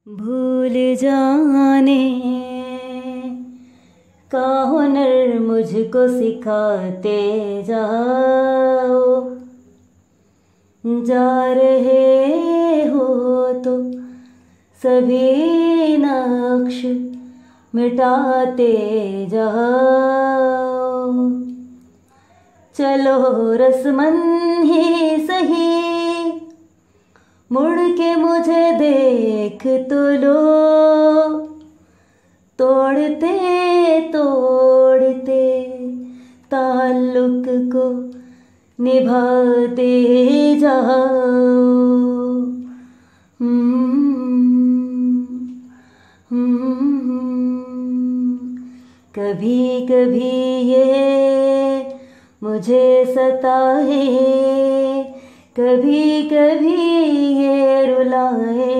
भूल जाने का हुनर मुझको सिखाते जाओ। जा रहे हो तो सभी नक्श मिटाते जाओ। चलो रस्मन ही सही, मुड़ के मुझे देख तो लो। तोड़ते तोड़ते ताल्लुक को निभाते जाओ। कभी कभी ये मुझे सताए, कभी कभी ये रुलाए।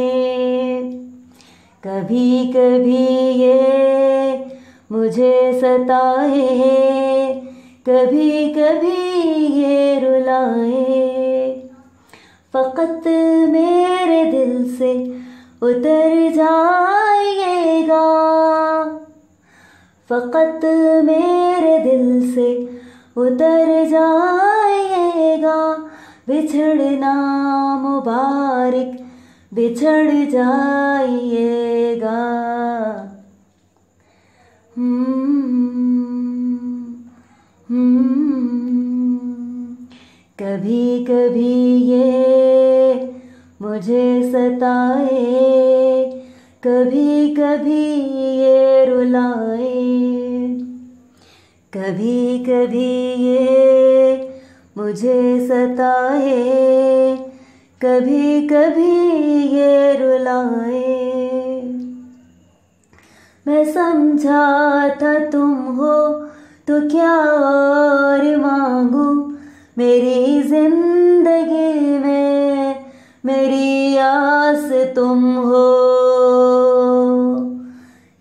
कभी कभी ये मुझे सताए, कभी कभी ये रुलाए। फ़क़त मेरे दिल से उतर जाइएगा, फ़क़त मेरे दिल से उतर जाइएगा। बिछड़ना मुबारक बिछड़ जाइएगा। कभी कभी ये मुझे सताए, कभी कभी ये रुलाए। कभी कभी ये मुझे सताए, कभी कभी ये रुलाए। मैं समझा था तुम हो तो क्या और मांगू, मेरी जिंदगी में मेरी आस तुम हो।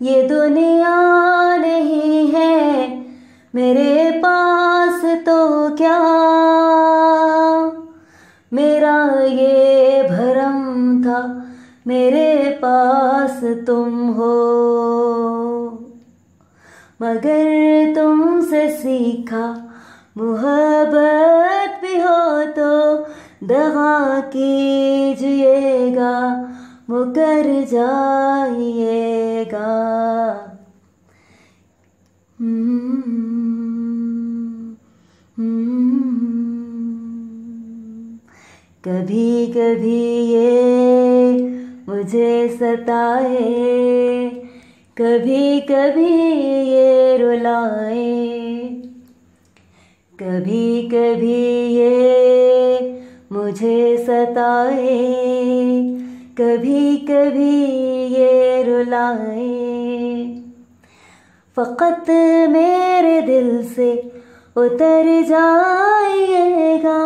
ये दुनिया नहीं है मेरे पास तो क्या, मेरा ये भरम था मेरे पास तुम हो। मगर तुमसे सीखा मोहब्बत भी हो तो दगा कीजिएगा, मुकर जाइएगा। कभी कभी ये मुझे सताए, कभी कभी ये रुलाए। कभी कभी ये मुझे सताए, कभी कभी ये रुलाए। फ़क़त मेरे दिल से उतर जाइएगा,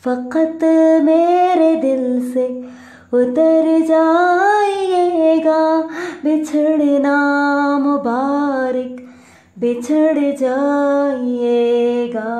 फ़क़त मेरे दिल से उतर जाइएगा। बिछड़ना मुबारक बिछड़ जाइएगा।